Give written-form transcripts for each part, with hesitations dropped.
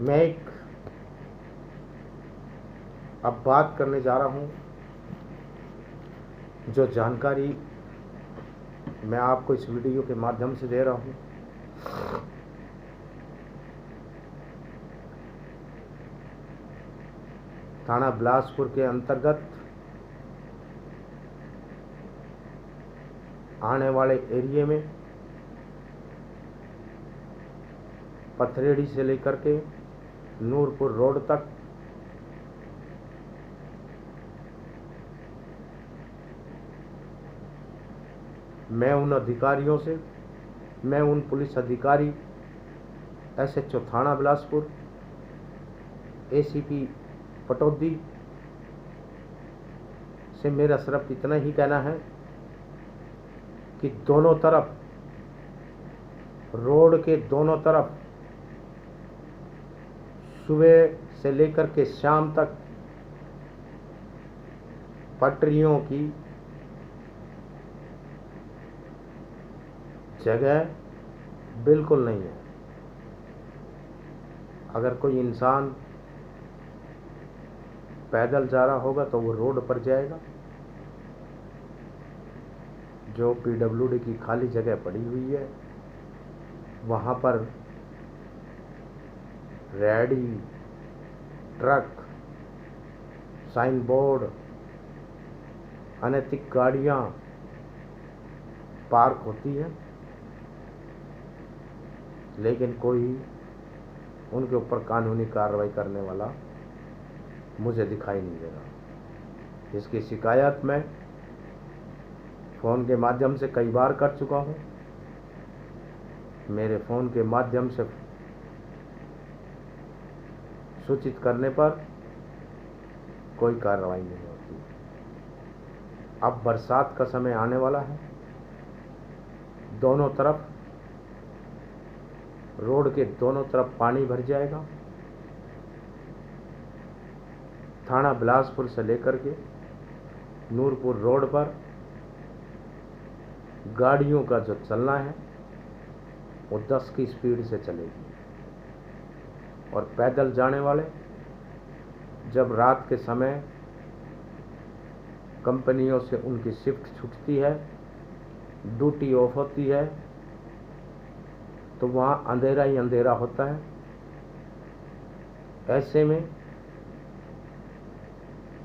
मैं एक अब बात करने जा रहा हूँ, जो जानकारी मैं आपको इस वीडियो के माध्यम से दे रहा हूँ। थाना बिलासपुर के अंतर्गत आने वाले एरिए में पथरेड़ी से लेकर के नूरपुर रोड तक मैं उन पुलिस अधिकारी SHO थाना बिलासपुर, ACP पटौदी से मेरा सिर्फ इतना ही कहना है कि दोनों तरफ, रोड के दोनों तरफ सुबह से लेकर के शाम तक पटरियों की जगह बिल्कुल नहीं है। अगर कोई इंसान पैदल जा रहा होगा तो वो रोड पर जाएगा। जो PWD की खाली जगह पड़ी हुई है वहाँ पर रेहड़ी, ट्रक, साइन बोर्ड, अनैतिक गाड़ियाँ पार्क होती हैं, लेकिन कोई उनके ऊपर कानूनी कार्रवाई करने वाला मुझे दिखाई नहीं दे रहा। इसकी शिकायत मैं फ़ोन के माध्यम से कई बार कर चुका हूँ। मेरे फ़ोन के माध्यम से सूचित करने पर कोई कार्रवाई नहीं होती। अब बरसात का समय आने वाला है। दोनों तरफ, रोड के दोनों तरफ पानी भर जाएगा। थाना बिलासपुर से लेकर के नूरपुर रोड पर गाड़ियों का जो चलना है वो 10 की स्पीड से चलेगी, और पैदल जाने वाले जब रात के समय कंपनियों से उनकी शिफ्ट छूटती है, ड्यूटी ऑफ होती है, तो वहाँ अंधेरा ही अंधेरा होता है। ऐसे में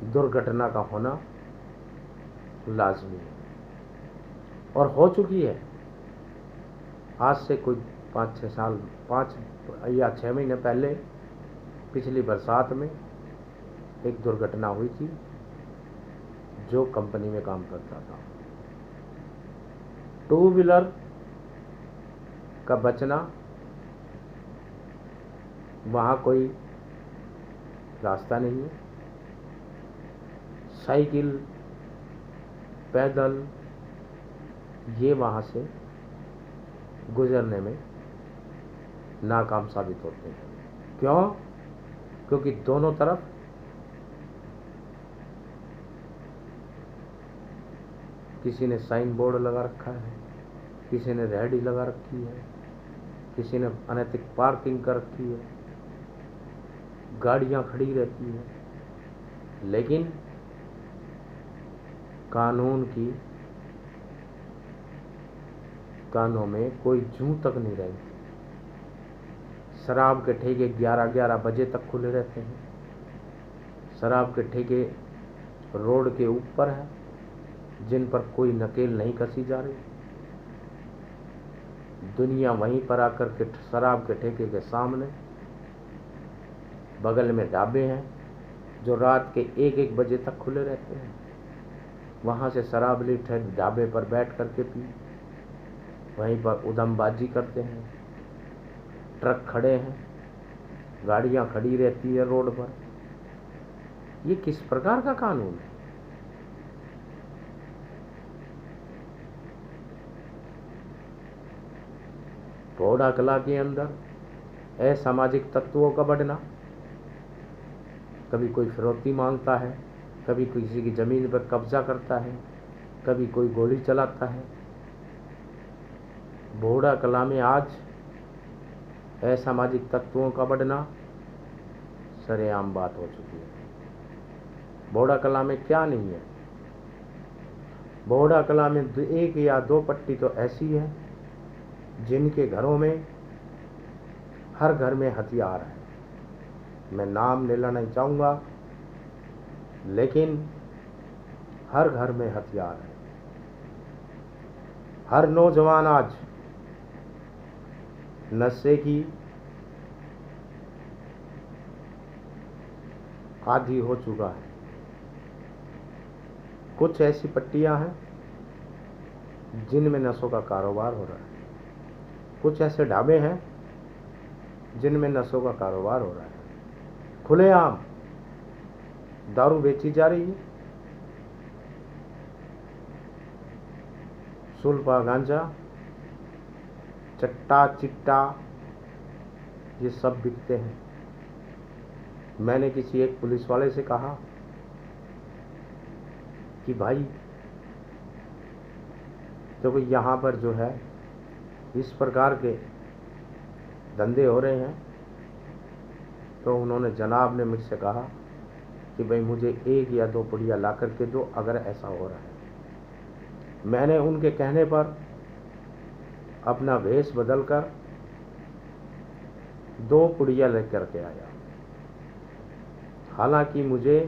दुर्घटना का होना लाजमी है और हो चुकी है। आज से कोई 5 या 6 महीने पहले पिछली बरसात में एक दुर्घटना हुई थी। जो कंपनी में काम करता था, 2 व्हीलर का बचना, वहाँ कोई रास्ता नहीं है। साइकिल, पैदल ये वहाँ से गुजरने में नाकाम साबित होते हैं। क्यों? क्योंकि दोनों तरफ किसी ने साइन बोर्ड लगा रखा है, किसी ने रेहड़ी लगा रखी है, किसी ने अनैतिक पार्किंग कर रखी है, गाड़ियाँ खड़ी रहती हैं, लेकिन कानों में कोई जूं तक नहीं रही। शराब के ठेके 11-11 बजे तक खुले रहते हैं। शराब के ठेके रोड के ऊपर है, जिन पर कोई नकेल नहीं कसी जा रही। दुनिया वहीं पर आकर के शराब के ठेके के सामने बगल में ढाबे हैं जो रात के 1-1 बजे तक खुले रहते हैं। वहाँ से शराब ली ढाबे पर बैठ करके पी, वहीं पर उधमबाजी करते हैं। ट्रक खड़े हैं, गाड़ियाँ खड़ी रहती है रोड पर। ये किस प्रकार का कानून है? पौड़ा कला के अंदर असामाजिक तत्वों का बढ़ना, कभी कोई फिरौती मांगता है, कभी किसी की ज़मीन पर कब्जा करता है, कभी कोई गोली चलाता है। बोड़ा कला में आज असामाजिक तत्वों का बढ़ना, सरेआम बात हो चुकी है। बोड़ा कला में क्या नहीं है। बोड़ा कला में एक या दो पट्टी तो ऐसी है जिनके घरों में हर घर में हथियार है। मैं नाम लेना नहीं चाहूँगा, लेकिन हर घर में हथियार है। हर नौजवान आज नशे की आदी हो चुका है। कुछ ऐसी पट्टियां हैं जिनमें नशों का कारोबार हो रहा है। कुछ ऐसे ढाबे हैं जिनमें नशों का कारोबार हो रहा है। खुलेआम दारू बेची जा रही है। सुल्फा, गांजा, चट्टा, चिट्टा, ये सब बिकते हैं। मैंने किसी एक पुलिस वाले से कहा कि भाई देखो यहाँ पर जो है इस प्रकार के धंधे हो रहे हैं। तो उन्होंने जनाब ने मुझसे कहा कि भाई मुझे एक या दो पुड़िया ला करके दो अगर ऐसा हो रहा है। मैंने उनके कहने पर अपना भेष बदलकर 2 पुड़िया लेकर के आया। हालांकि मुझे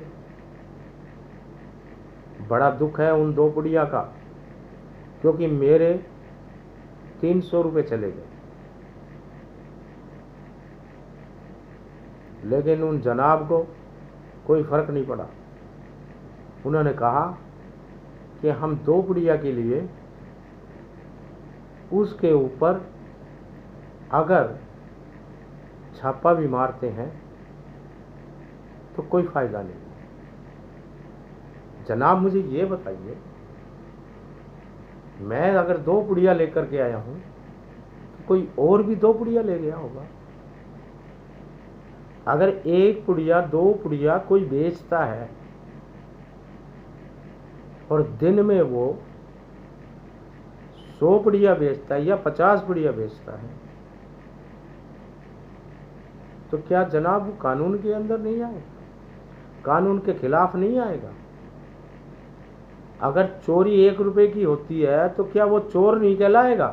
बड़ा दुख है उन 2 पुड़िया का, क्योंकि मेरे 300 रुपये चले गए। लेकिन उन जनाब को कोई फर्क नहीं पड़ा। उन्होंने कहा कि हम 2 पुड़िया के लिए उसके ऊपर अगर छापा भी मारते हैं तो कोई फायदा नहीं। जनाब मुझे ये बताइए, मैं अगर 2 पुड़िया लेकर के आया हूं तो कोई और भी 2 पुड़िया ले गया होगा। अगर 1 पुड़िया 2 पुड़िया कोई बेचता है और दिन में वो 100 पुड़िया बेचता है या 50 पुड़िया बेचता है, तो क्या जनाब वो कानून के अंदर नहीं आएगा? कानून के खिलाफ नहीं आएगा? अगर चोरी 1 रुपए की होती है तो क्या वो चोर नहीं कहलाएगा?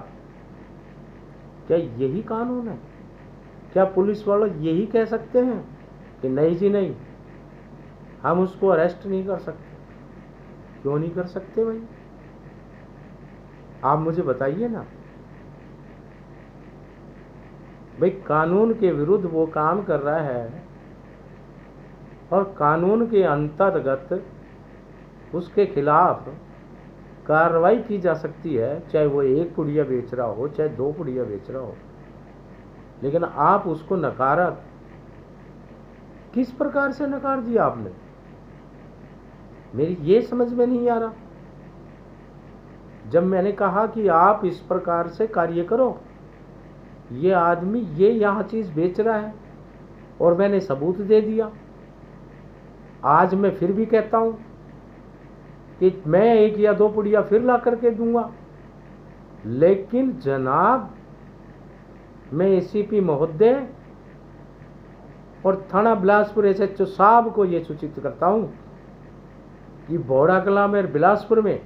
क्या यही कानून है? क्या पुलिस वाले यही कह सकते हैं कि नहीं जी नहीं, हम उसको अरेस्ट नहीं कर सकते? क्यों नहीं कर सकते भाई? आप मुझे बताइए ना भाई। कानून के विरुद्ध वो काम कर रहा है और कानून के अंतर्गत उसके खिलाफ कार्रवाई की जा सकती है, चाहे वो 1 पुड़िया बेच रहा हो चाहे 2 पुड़िया बेच रहा हो। लेकिन आप उसको नकारा, किस प्रकार से नकार दिया आपने? मेरी ये समझ में नहीं आ रहा। जब मैंने कहा कि आप इस प्रकार से कार्य करो, ये आदमी ये यहाँ चीज बेच रहा है और मैंने सबूत दे दिया, आज मैं फिर भी कहता हूं कि मैं 1 या 2 पुड़िया फिर ला करके दूंगा। लेकिन जनाब, मैं एसीपी महोदय और थाना बिलासपुर एसएचओ साहब को यह सूचित करता हूं कि बोड़ा कला में बिलासपुर में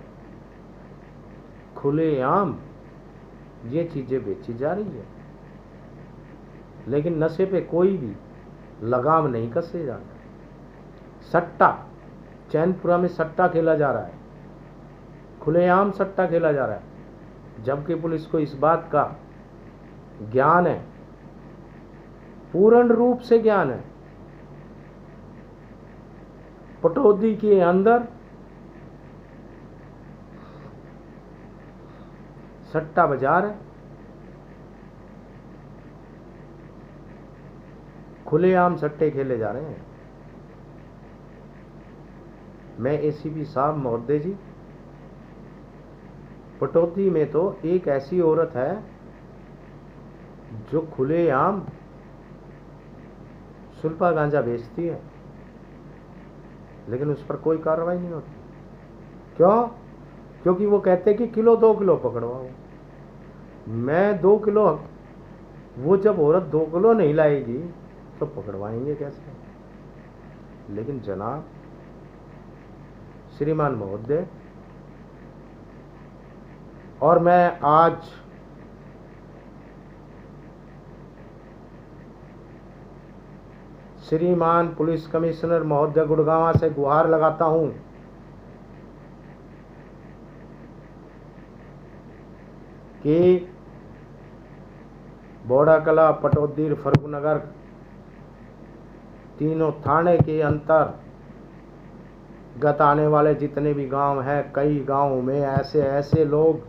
खुलेआम ये चीजें बेची जा रही है। लेकिन नशे पे कोई भी लगाम नहीं कसे जा रहा। सट्टा, चैनपुरा में सट्टा खेला जा रहा है, खुलेआम सट्टा खेला जा रहा है, जबकि पुलिस को इस बात का ज्ञान है, पूर्ण रूप से ज्ञान है। पटौदी के अंदर सट्टा बाजार है, खुलेआम सट्टे खेले जा रहे हैं। मैं एसीपी साहब महोदय जी, पटौदी में तो एक ऐसी औरत है जो खुलेआम सुल्फा गांजा बेचती है, लेकिन उस पर कोई कार्रवाई नहीं होती। क्यों? क्योंकि वो कहते हैं कि किलो 2 किलो पकड़वाओ। मैं 2 किलो, वो जब औरत 2 किलो नहीं लाएगी तो पकड़वाएंगे कैसे? लेकिन जनाब, श्रीमान महोदय, और मैं आज श्रीमान पुलिस कमिश्नर महोदय गुड़गांव से गुहार लगाता हूं कि बोड़ाकला, पटौदी, फर्रुखनगर तीनों थाने के अंतर्गत आने वाले जितने भी गांव हैं, कई गांवों में ऐसे लोग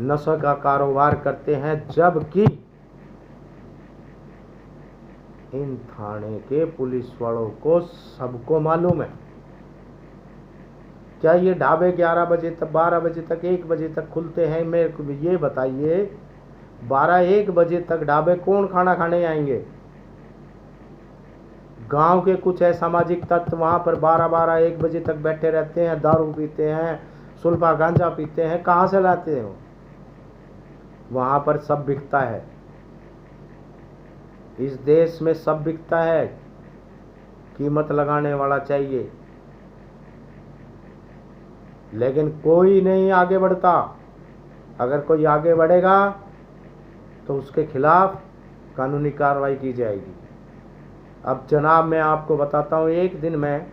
नशे का कारोबार करते हैं, जबकि इन थाने के पुलिस वालों को सबको मालूम है। क्या ये ढाबे 11 बजे तक, 12 बजे तक, 1 बजे तक खुलते हैं? मेरे को ये बताइए, 12-1 बजे तक ढाबे कौन खाना खाने आएंगे? गांव के कुछ असामाजिक तत्व वहां पर 12-1 बजे तक बैठे रहते हैं, दारू पीते हैं, सुल्फा गांजा पीते हैं। कहां से लाते हो? वहां पर सब बिकता है। इस देश में सब बिकता है, कीमत लगाने वाला चाहिए, लेकिन कोई नहीं आगे बढ़ता। अगर कोई आगे बढ़ेगा तो उसके खिलाफ कानूनी कार्रवाई की जाएगी। अब जनाब, मैं आपको बताता हूँ, एक दिन मैं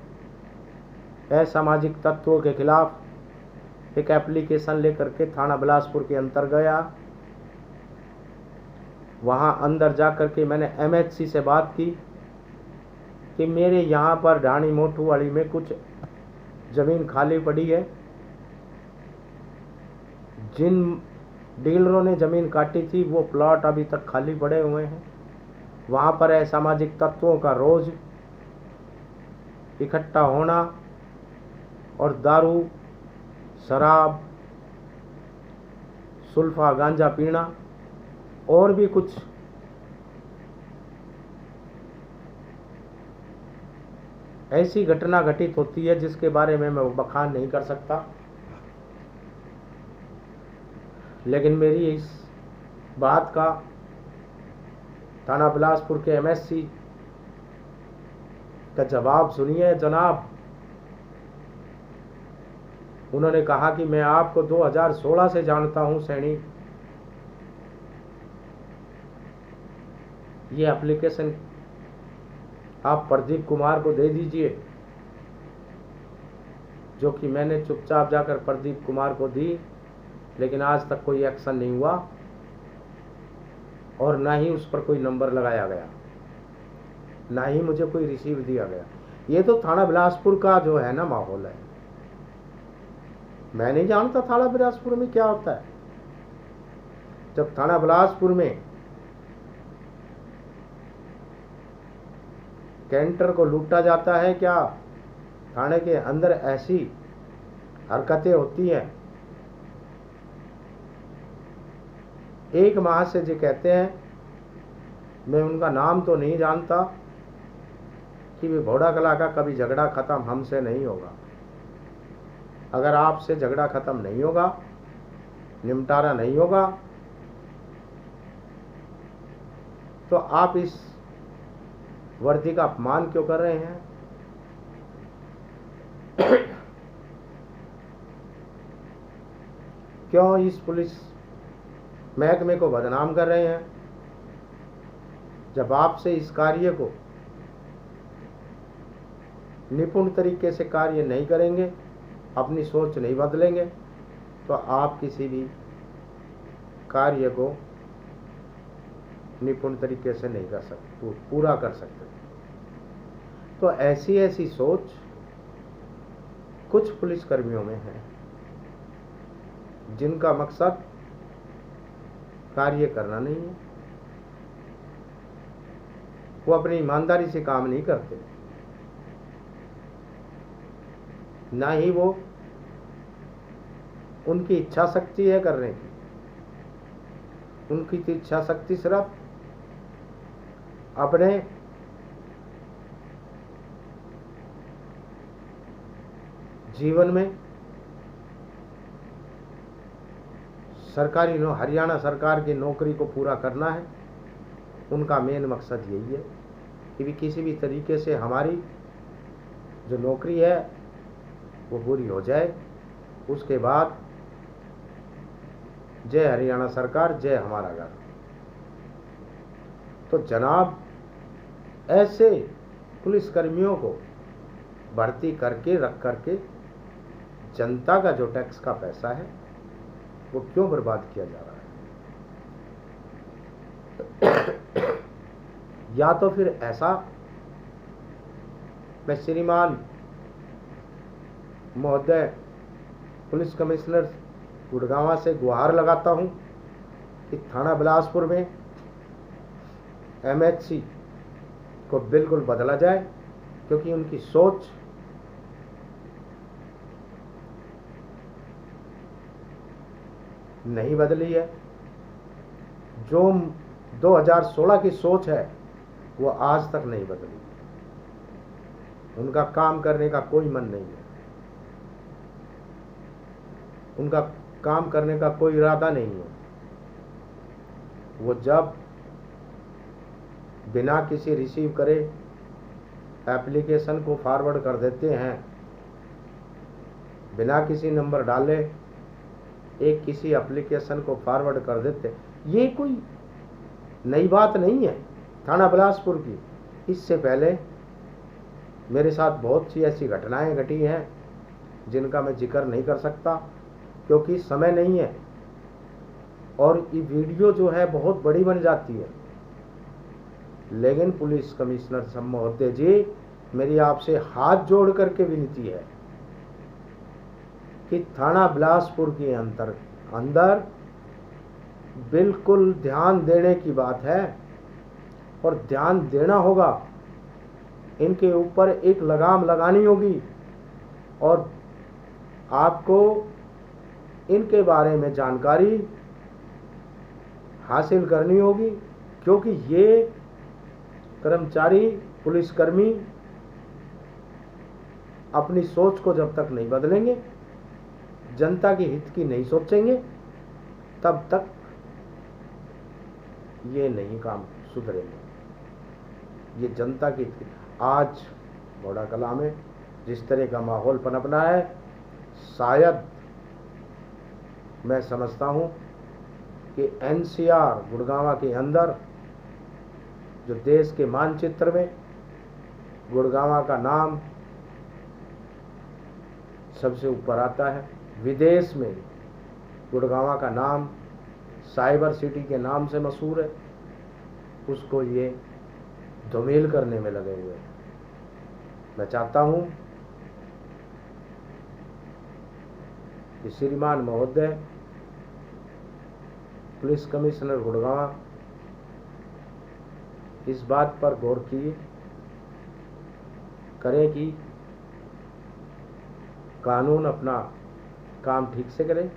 असामाजिक तत्वों के खिलाफ एक एप्लीकेशन लेकर के थाना बिलासपुर के अंतर गया। वहाँ अंदर जाकर के मैंने MHC से बात की कि मेरे यहाँ पर ढाणी मोटू वाली में कुछ ज़मीन खाली पड़ी है। जिन डीलरों ने ज़मीन काटी थी वो प्लॉट अभी तक खाली पड़े हुए हैं। वहाँ पर असामाजिक तत्वों का रोज़ इकट्ठा होना और दारू, शराब, सुल्फा गांजा पीना और भी कुछ ऐसी घटना घटित होती है जिसके बारे में मैं बखान नहीं कर सकता। लेकिन मेरी इस बात का थाना बिलासपुर के MHC का जवाब सुनिए जनाब। उन्होंने कहा कि मैं आपको 2016 से जानता हूं सैनी, ये एप्लीकेशन आप प्रदीप कुमार को दे दीजिए। जो कि मैंने चुपचाप जाकर प्रदीप कुमार को दी, लेकिन आज तक कोई एक्शन नहीं हुआ और ना ही उस पर कोई नंबर लगाया गया, ना ही मुझे कोई रिसीव दिया गया। ये तो थाना बिलासपुर का जो है ना माहौल है। मैं नहीं जानता थाना बिलासपुर में क्या होता है। जब थाना बिलासपुर में कैंटर को लूटा जाता है, क्या थाने के अंदर ऐसी हरकतें होती हैं। एक महाशय जी कहते हैं, मैं उनका नाम तो नहीं जानता, कि वे बोड़ाकला का कभी झगड़ा खत्म हमसे नहीं होगा। अगर आपसे झगड़ा खत्म नहीं होगा, निपटारा नहीं होगा, तो आप इस वर्दी का अपमान क्यों कर रहे हैं? क्यों इस पुलिस महकमे को बदनाम कर रहे हैं? जब आपसे इस कार्य को निपुण तरीके से कार्य नहीं करेंगे, अपनी सोच नहीं बदलेंगे, तो आप किसी भी कार्य को निपुण तरीके से नहीं कर सकते, पूरा कर सकते। तो ऐसी सोच कुछ पुलिसकर्मियों में है, जिनका मकसद कार्य करना नहीं है। वो अपनी ईमानदारी से काम नहीं करते, ना ही वो उनकी इच्छा शक्ति है करने की। उनकी इच्छा शक्ति सिर्फ अपने जीवन में सरकारी हरियाणा सरकार की नौकरी को पूरा करना है। उनका मेन मकसद यही है। कि भी किसी भी तरीके से हमारी जो नौकरी है वो पूरी हो जाए। उसके बाद जय हरियाणा सरकार, जय हमारा घर। तो जनाब, ऐसे पुलिसकर्मियों को भर्ती करके रख करके जनता का जो टैक्स का पैसा है वो क्यों बर्बाद किया जा रहा है? या तो फिर ऐसा, मैं श्रीमान महोदय पुलिस कमिश्नर गुड़गांव से गुहार लगाता हूं कि थाना बिलासपुर में MHC को बिल्कुल बदला जाए, क्योंकि उनकी सोच नहीं बदली है। जो 2016 की सोच है वो आज तक नहीं बदली। उनका काम करने का कोई मन नहीं है, उनका काम करने का कोई इरादा नहीं है। वो जब बिना किसी रिसीव करे एप्लीकेशन को फॉरवर्ड कर देते हैं, बिना किसी नंबर डाले एक किसी एप्लीकेशन को फॉरवर्ड कर देते, ये कोई नई बात नहीं है थाना बिलासपुर की। इससे पहले मेरे साथ बहुत सी ऐसी घटनाएं घटी हैं जिनका मैं जिक्र नहीं कर सकता क्योंकि समय नहीं है, और ये वीडियो जो है बहुत बड़ी बन जाती है। लेकिन पुलिस कमिश्नर साहब महोदय जी, मेरी आपसे हाथ जोड़ करके विनती है कि थाना बिलासपुर के अंदर बिल्कुल ध्यान देने की बात है, और ध्यान देना होगा। इनके ऊपर एक लगाम लगानी होगी और आपको इनके बारे में जानकारी हासिल करनी होगी, क्योंकि ये कर्मचारी पुलिसकर्मी अपनी सोच को जब तक नहीं बदलेंगे, जनता के हित की नहीं सोचेंगे, तब तक ये नहीं काम सुधरेंगे। ये जनता की आज बड़ा कला में जिस तरह का माहौल पनपना है, शायद मैं समझता हूं कि NCR गुड़गांव के अंदर जो देश के मानचित्र में गुड़गांव का नाम सबसे ऊपर आता है, विदेश में गुड़गांव का नाम साइबर सिटी के नाम से मशहूर है, उसको ये धूमिल करने में लगे हुए हैं। मैं चाहता हूं कि श्रीमान महोदय पुलिस कमिश्नर गुड़गांव इस बात पर गौर करें कि कानून अपना काम ठीक से करे,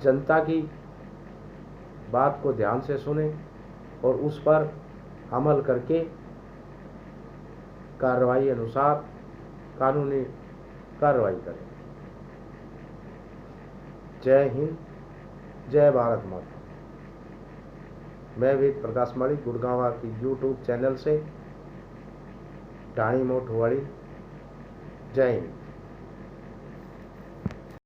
जनता की बात को ध्यान से सुने और उस पर अमल करके कार्रवाई अनुसार कानूनी कार्रवाई करें। जय हिंद, जय भारत माता। मैं वेद प्रकाश माली गुड़गांव की YouTube चैनल से ढाणी मोटवाड़ी। जय हिंद।